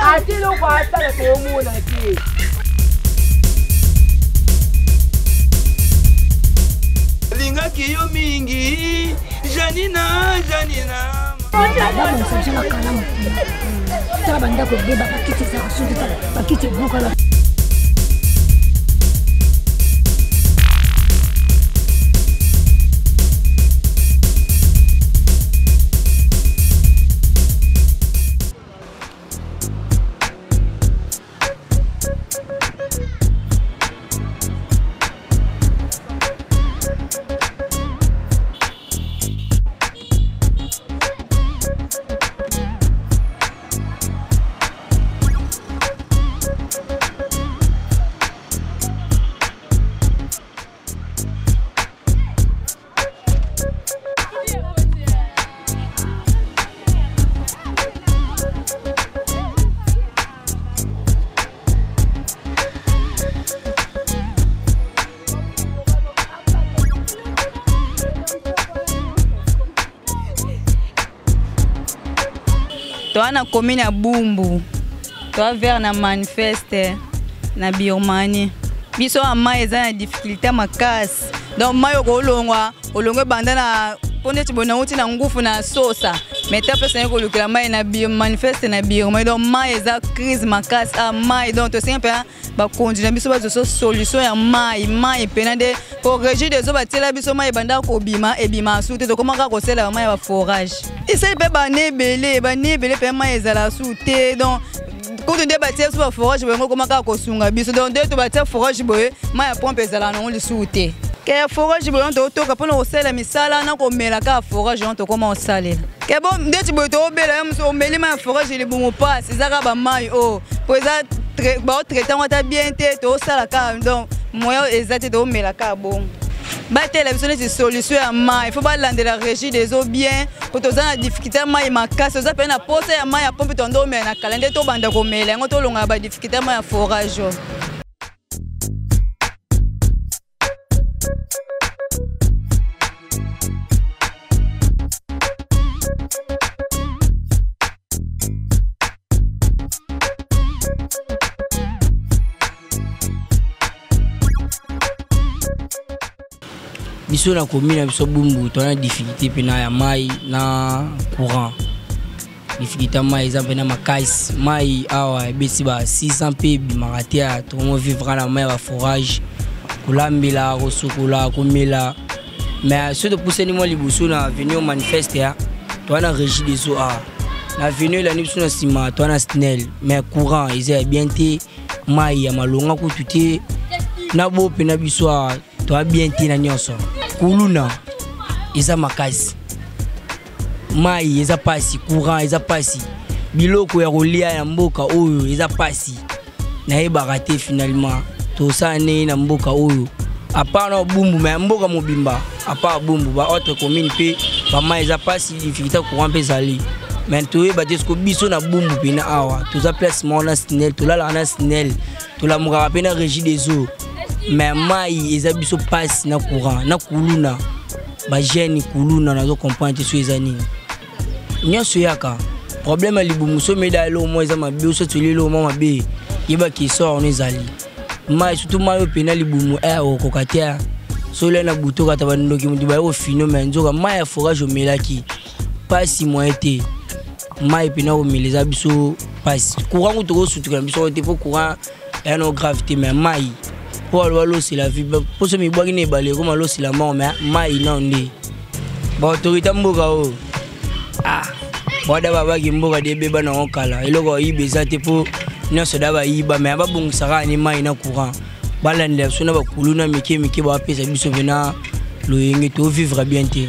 ati lo kwata le tomu na ti linga kiyo mingi janina Damu nsajina kalamu. Taba ndako beba pakiti za kusudi pakiti buka la Toa na commune ya Bumbu. Toa vers na manifeste na Birmanie. Biso ama eza na difficulté makasi. Donc mayo ko olongwe banda na ponde tibona uti na ngufu na sosa. Meta pesa ko lukela mai na manifeste na Birmanie. Donc mai eza crise makasi a mai donc to sempre ba continuer biso ba zo solution ya mai penande pour régir des oba tela biso mai banda ko bima e bima soute to komaka ko sela mai ba forage. Essaye pe ba nebele pe mai ezala soute donc quand on débattait sur forage bo komaka ko sunga biso donc de to batia forage boye mai pompe ezala na on le soute. Que forage boye to to ka pona ko sela misala na ko mela ka forage on to koma osalela. Que bon ndeti boye to obela mso meli mai forage le bumu passe ezaka ba mai o po eza traiter on bien te to sala ka donc moyo ezate to mela ka bon batela biso neti solution ya mai il faut balandela régie des eaux bien po toza na difficulté mai makasi oza pe na pose ya mai ya pompe tondo mela na kalende to banda ko mela ngo to longa ba difficulté mai ya forage. Biso na commune biso Bumbu to na difficulté pena ya mai na courant. Difficulté mai exemple na makais mai awa besi ba 600 p bimaratia to mo vivre na mai ba forage kulambila kosukula kumila mais ce de pousser ni mo libuso na venir manifeste ya to na régie des eaux na venir la nibuso na sima to na snel mais courant ils bien te mai ya malonga ko tuté na bo pena biso to bien te na nyonso kuluna eza makasi mai eza pasi courant eza pasi biloko ya kolia ya mboka oyo eza pasi na yebaka te finalement to sane na mboka oyo apart na Bumbu mais mboka mobimba apart Bumbu ba autre commune pe ba mai eza pasi difficulté courant pe zali mais to yeba te ko biso na Bumbu pe na awa to za place na snel to la na snel to la muka pe na régie des eaux mais mai eza biso passe na courant na kuluna ba jeune kuluna na zo comprendre so ezani nyoso yaka problème libumu so médaille lo mo eza mabe so tuli lo mo mabe yeba ki sort on ezali mai surtout mai pena libumu o kokatia so le na buto kata bandoki mutu ba o fino mais nzoka mai forage o melaki passe moite mai pena o meleza biso passe courant to sutuka biso te po courant no gravité mais mai pour l'eau c'est la vie pour ce mi boire ne balé comme l'eau c'est la mort mais mai non ndi ba autorité mboka o wada baba ki mboka de beba na okala eloko ibeza te po nyonso da ba iba mais ba bongisa ni mai na courant balande so na ba kuluna mike ba pesa biso vena lo yenge to vivre bien te.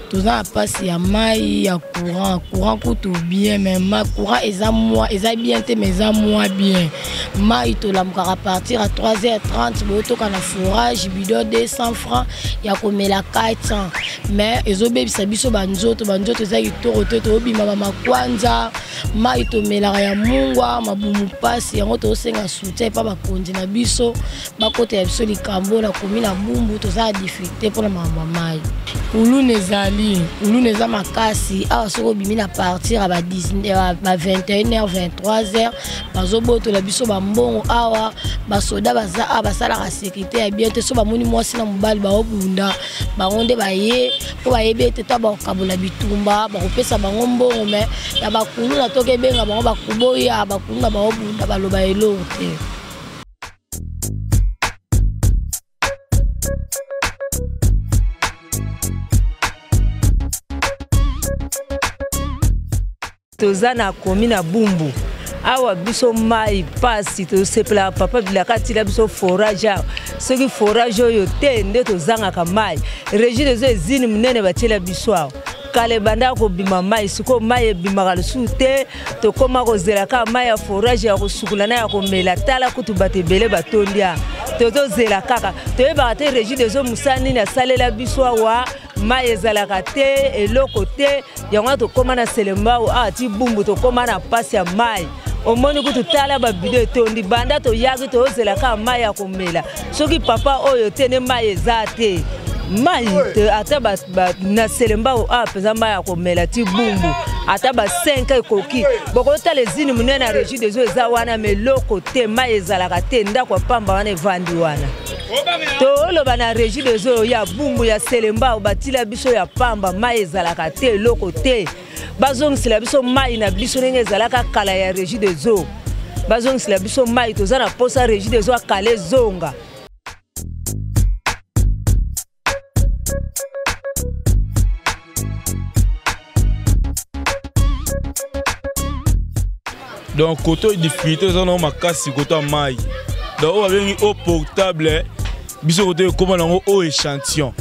Tous en passe ya mai ya courant coûte bien mais ma courant eza bien te mais eza moins bien. Mai to la à partir à 3h30 boto kana fourrage bidon 200 francs ya komela 400 mais ezobebisa biso banzoto eza kitoko te to bima mama kwanza mai to mela ya mungwa mabumu pasi yango to senga soutien pa bakonzi na biso bakota ya biso likambo na komi na bumbu to za difficulté pour la mama mai ulu neza makasi awa soko bimi na partir à 21h 23h bazoboto la biso bambongo awa basoda baza basala la sécurité ya bien te so bamoni mwasi na mobali baobunda baronde baye po bayebe te to bakabola bitumba bakopesa bango mbongo mais ya bakulu na toke benga bango bakuboya bakulu na baobunda baloba eloko te. Tozana komi na bumbu awa biso mai pasi to sepela papa bilaka tila biso forage ce qui forage yo te nde tozanga ka mai régie des ezini munene batela biso awa kale banda ko bima mai siko mai bima ka sute to koma ko zela ka mai ya forage ya ko sukula na ya ko mela tala kutu batebele batondia to zela kaka to yeba te régie des musani na salela biso awa mai ezalaka te eloko te yango to koma na selemba a ti bumbu to koma na pasi ya mai omoni kutu tala ba bido tondi banda to yagi to zelaka mai ya komela soki papa oyo te ne mai ezate mai ata ba na selemba a peza mai ya komela ti bumbu ata ba 5 ekoki boko tala ezini munene na régie des eaux eza wana meloko te mai ezalaka te ndako pamba wana evandi wana to lo bana régie des eaux ya bumbu ya selemba batila biso ya pamba mai ezalaka te loko te bazong sila biso mai na biso nenge ezalaka kala ya régie des eaux bazong sila biso mai toza na posa régie des eaux kale zonga. Donc côté difficulté on a makasi côté mai donc on avait une eau potable biso côté comment on eau échantillon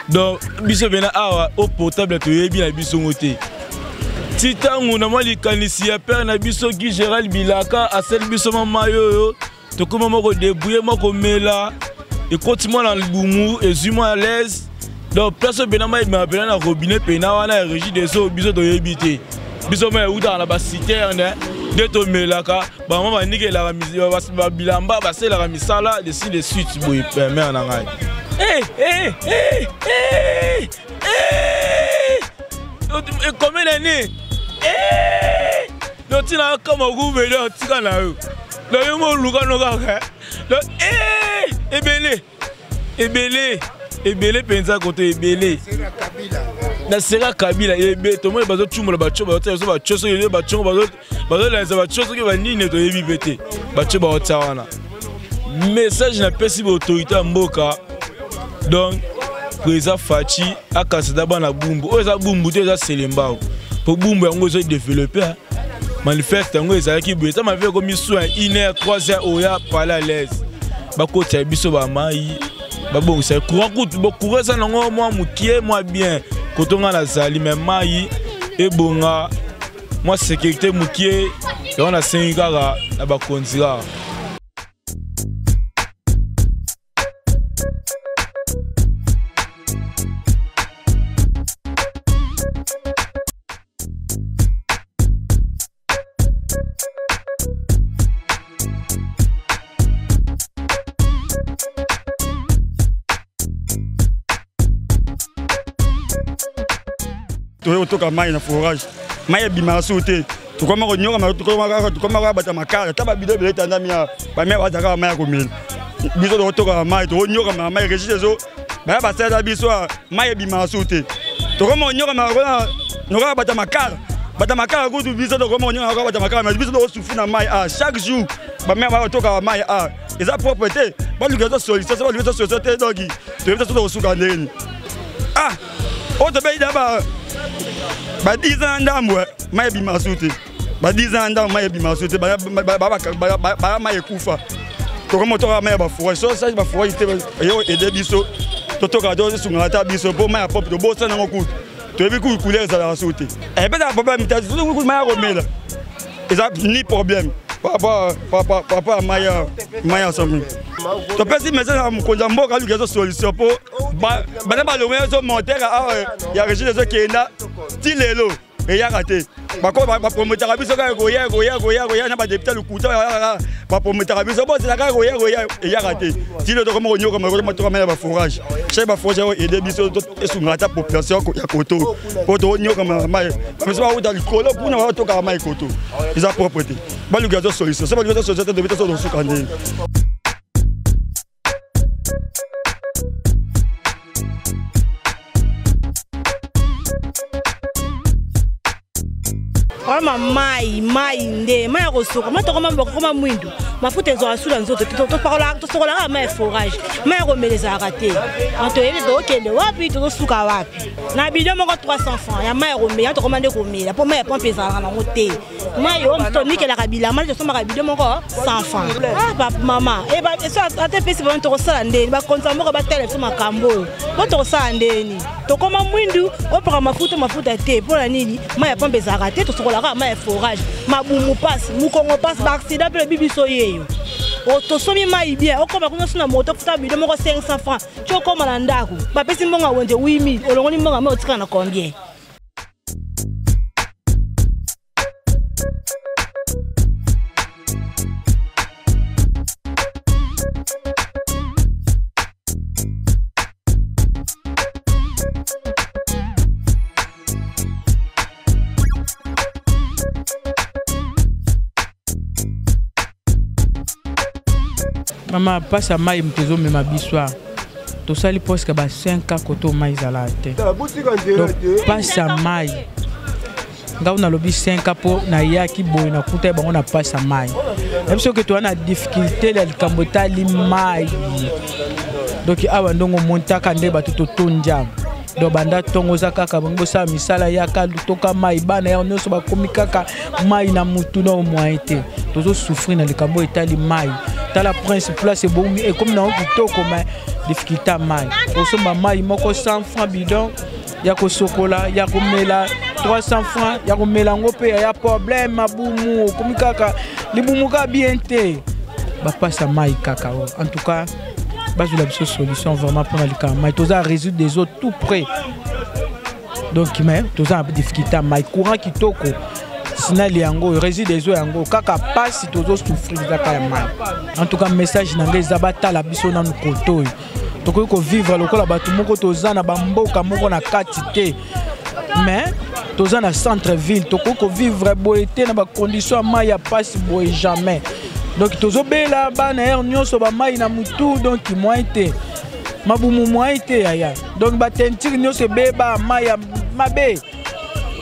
donc biso bena awa eau potable to yebi na biso ngote titangu na mali kanisi ya père na biso qui Gérald Bilaka a celle biso mama yo to comment moko débrouiller moko mela et continue dans le bumu et zuma à l'aise donc personne bena mai ma bena na robinet pena wana régie des eaux biso to yebité biso mai uta na ba citerne de to melaka ba mama nike la ba bilamba ba se la misala de suite boy permet en ngai et comme l'année donc tu n'as comme au goût mais tu quand là le yo luka no ka ebele penza côté ebele na sera kabila ebe to mo bazo chumula bacho bazo so bacho so yele bacho bazo lanza bacho so ke banini to yebi bete bacho ba otsawana message na pesi ba autorité mboka donc président Fachi akasida bana bumbu oza bumbu te za selemba pour bumbu yango zo développer manifeste yango ezalaki boye ça m'a fait comme miso 1h 3h oya parler à l'aise bakota biso ba mai babongo ça courant coûte beaucoup ça nango moi mukie moi bien kotonga na zali mais mai e bonga moi sécurité mukie et on a 5 gars na bakonzira. Toka mai na forage mai bima sauté to koma ko nyoka to koma bata makala taba bido bele tandamia ba me bazaka mai ko mil biso do toka mai to nyoka mai régie des eaux ba ba sala biso mai bima sauté to koma nyoka nyoka bata makala ko to biso do koma nyoka bata makala biso do souffrir na mai chaque jour ba me ba toka mai eza propreté ba lugazo solicité ba lugazo société dogi to biso do suka ndeni o to be daba ba 10 ans ndamwe mai bima sauté ba 10 ans ndamwe mai bima sauté ba mai kufa to comme to mai ba forage so ça ba forage te yo aider biso totoka tosunga ata biso po mai pop to bosa nango kutu toyebi ku couleur ezalaka so te pe na papa mitatu soki mai akomela eza ni problème papa mai ensemble topesi message na mokonzi ya mboka aluki ezo solution po bana balongo ezo montere awa ya régime ezokenda ti lelo eyaka te bapromotaka biso kaka koya na badepute lokuta bapromotaka biso bozela kaka koya eyaka te tilo tokoma konyokama baforage chaque baforage oyo ede biso esungaka ata population ya koto po tonyokama mai biso bauta likolo mpuna batokaka mai koto eza propre te baluki azo solution so baluki azo solution te dobite so tosuka ndenge Kama mai nde mai kosoka matoko mambo koma mwindu mafuta ezo asula nzoto to parola to sokola mai forage mai komeleza akate anto yele do kende wapi to suka wapi na bidon moko 300 francs ya mai komela to komande komela po mai pompe za na mote mai o to nikela kabila mai to soma bidon moko 100 francs papa mama e ba eso ate pesi ba to sala ndeni ba konta moko ba tele so makambo ko to sala ndeni to koma mwindu o para mafuta te po la nini mai pompe za akate to sokola ma forage mabumu passe mukongo passe ba accident pe bibiso yeyo o to somi mai bien o koma kuna suna moto futa bido moko 500 francs choko na ndako ba pesi mbonga wonje 8000 olongoni mbonga ma otika na combien Maman passe à maï mtezo me ma biswa. To sali presque ba 5 ans koto maï zala te. Donc passe à maï. Nga on a lobi 5 ans po na yaki boy na kuta ba on a passe à maï. Même si que tu as une difficulté le kambota li maï. Donc awa ndongo monta kande ba to tonja. Do banda tongo za kaka bango sa misala yaka lutoka mai bana ya onyo so ba komikaka mai na mutu na moite. Tozo souffrir na le kambo etali mai. Dans la principale c'est bon et comme dans plutôt comme difficulté mai au somba mai moko 100 francs bidon ya ko sokola ya ko mela 300 francs ya ko mela ngope ya problème mabumu comme kaka libumu ka bien te ba passe mai kaka en tout cas base de la solution vraiment pour le cas mai toza résoudre des autres tout près donc mais toza un peu difficulté mai courant qui toko Sinali yango réside des eaux yango kaka passe tozo souffrir kaka ya mai. En tout cas message na ngeza batala biso na nkoto. Toko ko vivre lokola batu moko toza na bamboka moko na kati te. Mais toza na centre ville toko ko vivre boete na ba condition mai ya passe boy jamais. Donc tozo bela bana er nyonso ba mai na mutu donc moins te. Mabumu moins te aya. Donc ba tentir nyonso beba mai ya mabe.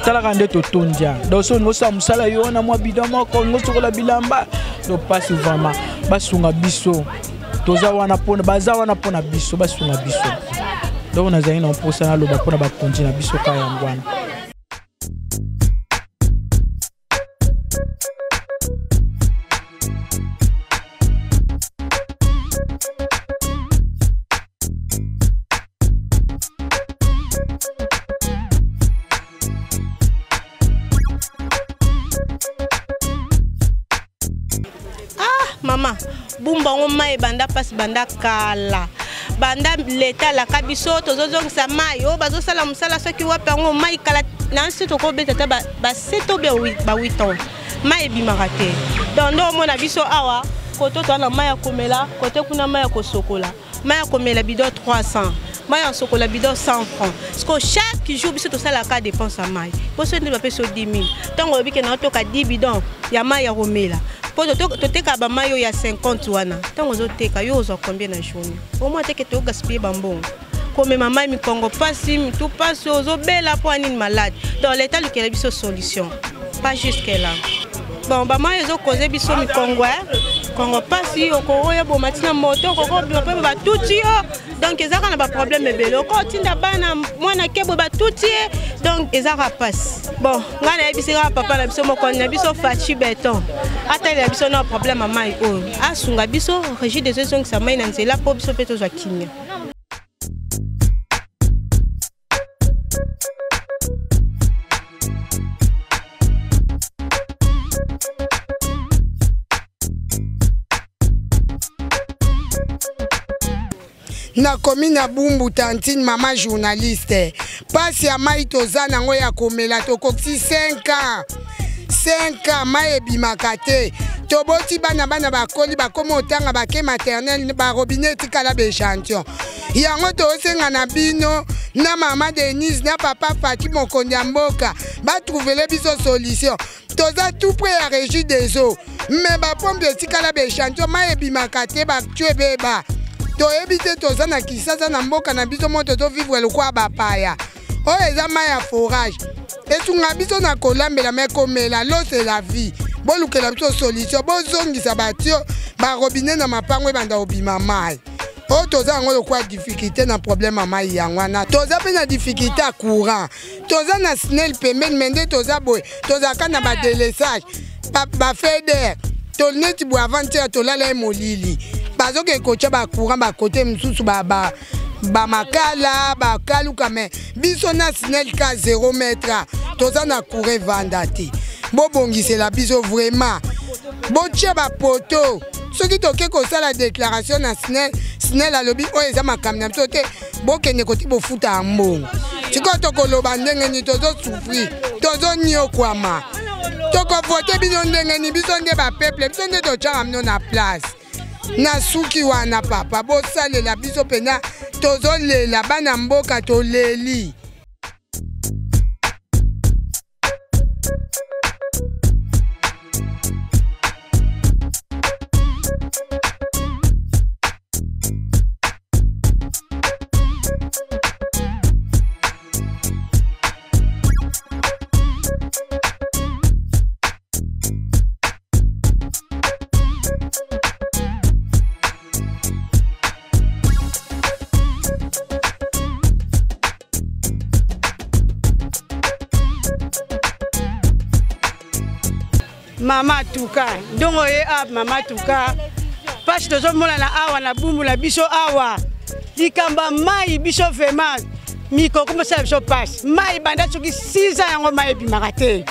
Tala kande to tondia donc so no sa musala yo na mwa bidon moko ngoso ko la bilamba do passe vraiment basunga biso toza wana pona baza wana pona biso basunga biso donc na zaina on posa na loba pona ba kontina biso ka yangwana. Maman, bumba on mai banda passe banda kala. Banda l'état la kabiso tozozong sa mai o bazo sala musala soki wape ngo mai kala na sito ko beta ba seto be 8 ans. Mai bimarate. Donc ndo mona biso awa koto to na mai komela, kote kuna mai ko sokola. Mai komela bidon 300. Mai en sokola bidon 100 francs. Parce que chaque jour biso to sala ka dépense à mai. Poso ndi ba peso 10 000. Tango bi ke na to ka 10 bidon ya mai ya komela. To teka ba mayo ya 50 wana. Tango zo teka yo zo combien na journée. Au moins teke to gaspiller bambon. Comme maman mi Congo passe mi tout passe zo bela po anine malade. Dans l'état le kele biso solution. Pas jusque là. Bon ba mayo zo causer biso mi Congo. Congo passe au Congo ya bo matina moto ko ba tuti yo. Donc ezaka na ba problème belo ko tinda bana mwana kebo ba tuti donc ezaka passe. Bon, ngana ya bisika papa na biso moko na biso fachi beton. Ata ya biso na problème mai o. Asunga biso régie des eaux ça mai na nzela po biso peto za kinya. na commune na Bumbu Tantine mama journaliste pasi ya mai toza nango ya komela tokoksi 5 ans 5 ans mai ebimaka te toboti bana bakoli bakoma otanga bake maternelle barobine etikala bechantion yango tosenga na bino na mama Denise na papa Fati mokonzi ya mboka batrouvele biso solution toza tout près ya régie des eaux mais bapombe etikala bechantion mai ebimaka te batue beba toyebi te toza na Kisasa na mboka na biso moto tovivre lokwa bapaya oyo eza mai ya forage etunga biso na kolambela mai komela l'eau c'est la vie bolukela biso solution bozongisa batio barobine na mapango ebanda obima mai oyo toza yango lokwa difficulté na problème ya mai yango wana toza mpe na difficulté ya courant toza na SNEL pembeni mende toza boye tozalaka na badelesage bafeder tolneti boye avant-hier tolala ye molili bazoke ekotya bacourant bakote mosusu bamakala bakaluka me biso na SNEL ka 0 metre toza na courant vanda te bobongisela biso vraiment botia bapoto soki toke kosala déclaration na SNEL alobi oyo eza makambo na biso te bokende koti bofuta ya mbongo sikoyo tokoloba ndenge nini tozosufrir tozoniokwama tokovote bino ndenge nini biso nde bapeple biso nde totyaka bino na place na suki wana papa bosalela biso mpena tozolela bana mboka toleli Mama Tuka, ndongo ye ab Mama Tuka. Parce que tozo mona na awa na Bumbu la biso awa. Likamba mai biso vema. Miko comme ça biso passe. Mai banda soki 6 ans yango mai bimaka te.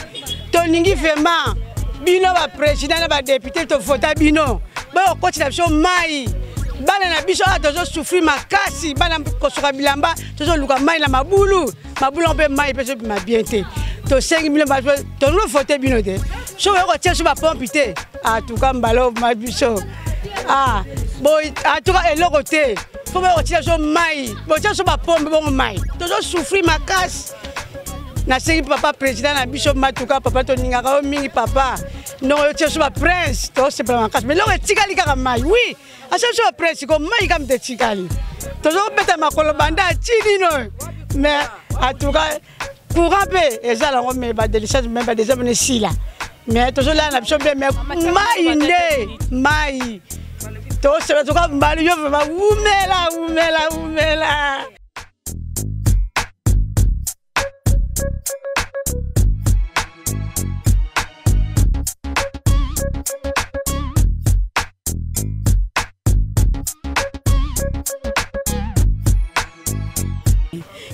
To ningi vema bino ba président na ba député to vota bino. Ba okoti na biso mai. Bana na biso tozo souffrir makasi, bana kosoka bilamba, tozo luka mai na mabulu. Mabulu mpe mai peso bima bien te. To 5 millions ba to no voter bino te. So we got tell pompe te a tuka mbalo mabiso ah boy a tuka eloko te fo we otila so mai bo tell so ba pompe bon mai to so souffrir makas na sengi papa président na biso matuka papa to ninga ka mingi papa no yo tell so ba prince to se ba makas mais lo etikali ka mai oui a so so prince ko mai kam te tikali to so beta makolo banda chini no mais a tuka courant pe ezala ngo me ba delicious même ba des abonnés si là mais toujours là na biso bien mais mai nde mai to se to ka mbali yo va umela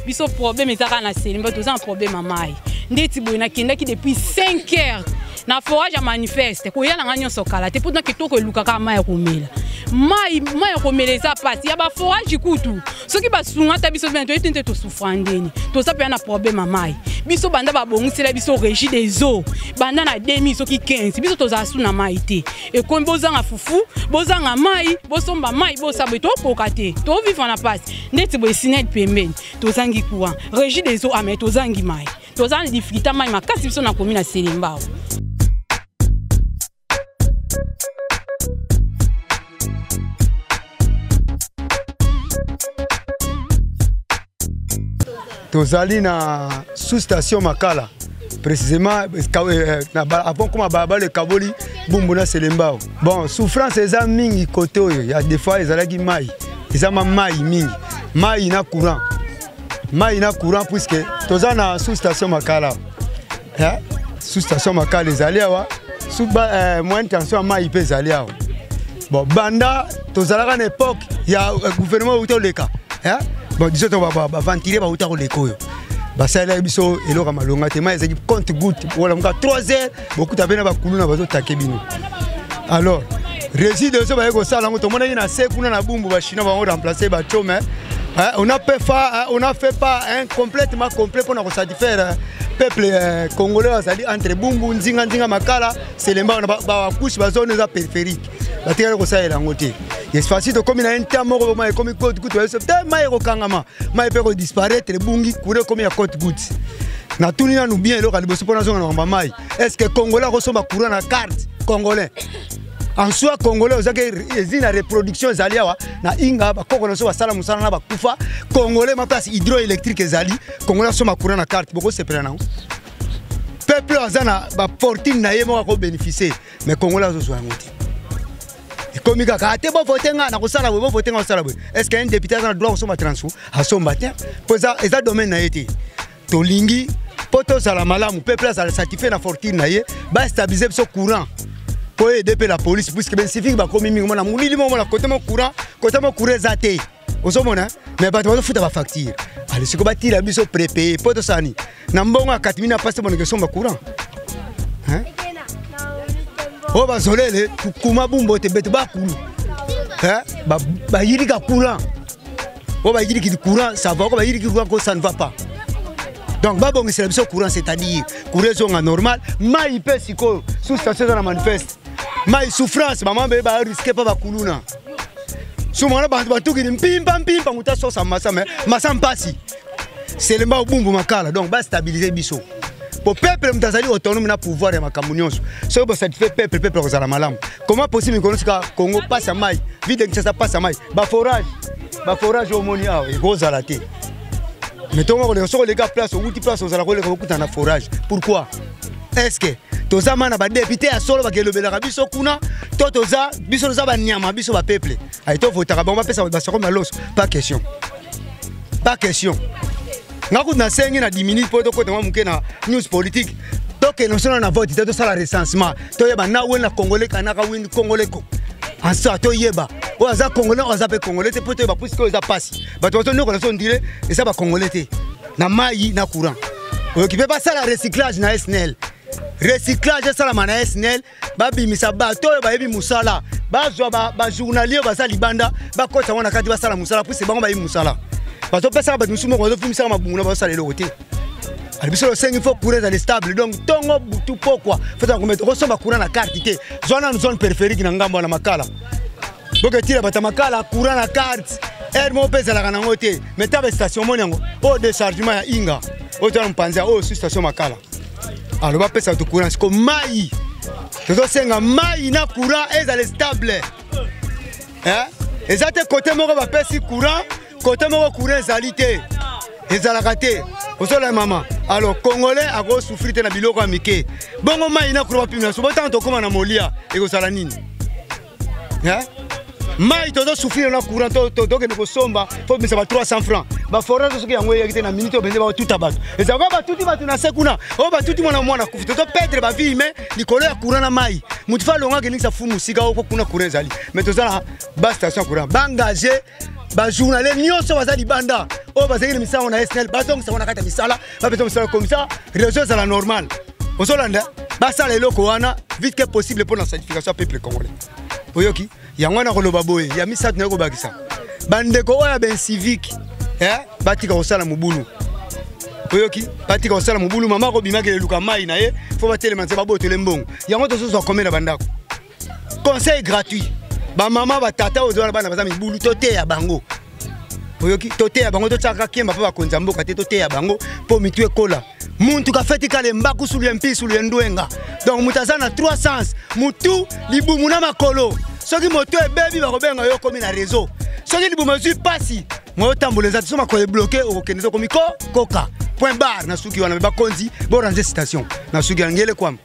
biso problème ezaka na selimba toza un problème mai ndeti boye nakendaki depuis 5 heures na forage ya manifeste koya na nganyo sokala te pourtant kitoko elukaka mai komela mai komela eza pasi ya ba forage kutu soki basunga ta biso bento etente to souffrandeni to sa pe na problème mai biso banda ba bongisela biso régie des eaux banda na 2000 soki 15 biso to za suna mai te e kombo bozanga fufu bozanga mai bosomba mai bosabe to kokate to vivre na pasi ndeti boye SNEL pembeni to zangi courant régie des eaux ame to zangi mai to za difficulté mai makasi biso na commune na Selembao. Tozali na sous-station Makala précisément avant comme baba le Kaboli Bumbu na Selembao. Bon souffrance eza mingi côté oyo ya des fois ezalaki mai eza mai mingi mai na courant puisque toza na sous-station Makala sous-station Makala ezali awa sous moyenne tension mai pe ezali awa. Bon banda tozalaka na époque ya gouvernement utoleka bon disons on va ventiler ba uta ko lekoyo ba sala biso eloka malonga te mais ezaki compte goutte wala mga 3 heures beaucoup tabena ba kuluna bazo takebino alors Réside aussi ba ko sala ngo to mona ina se kuna na bumbu ba chinois ba remplacer ba chome. On a fait pas un complètement complet pour nous satisfaire peuple congolais entre bumbu nzinga makala c'est les ba couche ba zone za périphérique. La terre ko ça ngote. Il est facile de comme il a un temps moko ma comme code goutte c'est mai ko kangama mai peut disparaître bungi kure comme ya code goutte. Na tunina nous bien local bosso pour na ngamba mai. Est-ce que congolais ko somba courant na carte congolais? En soi congolais aux une reproduction zaliawa na inga ba kokona so basala musala na bakufa congolais ma place hydroélectrique ezali congolais so makura na carte boko se prena peuple azana ba fortune na yemo ko bénéficier mais congolais zo zo ngoti et comme ka ate bo votenga na ko sala bo votenga sala bo est-ce qu'un député a droit so ma transfo a so matin pour ça eza domaine na été to lingi poto sala malamu peuple azala satisfait na fortune na ye ba stabiliser so courant pour aider la police puisque ben civique ba komi mingi mona mulili mona côté mon courant zaté osomona mais ba to futa ba facture allez siko ba tira biso prépayé poto sani na mbongo a 4000 na passe mon question ba courant hein o ba zolele kuma bumbo te beto ba kulu hein ba yiri ka courant o ba yiri ki courant ça va ko ba yiri ki courant ko ça ne va pas. Donc, babongi c'est le courant, c'est-à-dire courant normal, mais peut siko sous station dans la manifeste. Mais souffrance, maman beba risquer pas ba kuluna. Soumana ba tout qui pim pam muta so sa massa mais massa mpasi. C'est le mbao bumbu makala donc ba stabiliser biso. Pour peuple mtazali autonome na pouvoir ya makamunyoso. So ba satisfait peuple kozala malamu. Comment possible que Congo passe à mai, vide que ça passe à mai. Ba forage au monia et kozala té. Mettons les gars place ou place aux alcooliques au forage. Pourquoi? Est-ce que toza mana ba député à solo ba kelobela biso kuna to toza biso za ba nyama biso ba peuple. Ay to votera ba pesa ba sako malos. Pas question. Pas question. Ngako na sengi na 10 minutes pour to ko muke na news politique. Donc nous sommes na vote to sala recensement. To yeba na wena congolais kana ka win congolais ko. En ça to yeba. O aza congolais o aza pe congolais te poto ba puisque oza passe. Ba to no ko so ndire et ça ba congolais te. Na mai na courant. O qui peut pas ça la recyclage na SNL. Recyclage ça la mana SNL ba bimisa ba to ba yebi musala. Ba zo ba journalier ba sa libanda ba ko wana kati ba sala musala puisque ba ba yebi musala. Ba to pesa ba musumo ko zo fumisa ma bunguna ba sala le côté. Albiso le 5 il faut courir dans les stables donc tongo butu pourquoi faut qu'on mette ressemble courant na carte té zone périphérique na ngambo na makala boke tira bata makala courant na carte mo pesa la kana ngote meta ba station monyango au déchargement ya inga au tana mpanza au station makala alors ba pesa to courant ko mai to senga mai na courant est stable hein exacte côté moko ba pesi courant côté moko courant zalité ezalaka te osola mama alors congolais a go souffrir na biloko amike bongo mai na kuroba pimina so bota to koma na molia eko sala nini hein mai to do souffrir na courant to ke ko somba faut bisa ba 300 francs ba forage so ke yango yakite na minute benze ba tout abato ezaka ba tuti batu na sekuna o ba tuti mwana kufi to perdre ba vie mais likolo ya courant na mai mutu fa longa ke nisa fumu sika ko kuna courant zali mais to zala ba station courant ba engager ba journaliste nyonso bazali banda o bazali misala na SNL bazong sa wana kata misala ba beto misala comme ça réseau ça la normal osolanda ba sala eloko wana vite que possible pour la certification peuple congolais oyoki yango na koloba boye ya misatu na ko bakisa bandeko oya ben civique batika osala mubulu oyoki batika osala mubulu mama ko bimaka eluka mai na ye faut batele manze babotele mbongo yango to so komela bandako conseil gratuit ba mama ba tata ozola bana bazami bulu tote ya bango oyoki tote ya bango to tsaka kemba pa bakonza mboka te tote ya bango po mitu ekola muntu ka feti kale mbaku sulu mpi sulu ndwenga donc mutazana 300 mutu libumu na makolo soki moto ebebi ba kobenga yo komi na réseau soki libumu zui pasi mo tamboleza so makolo bloqué o kenzo komiko koka point bar na suki wana ba konzi bo ranger station na suki ngele kwam.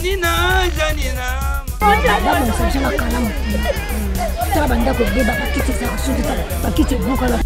Janina, Janina. D'abord, ça, je la calme. Ça va, d'accord, bakiti ça, bakiti beaucoup là.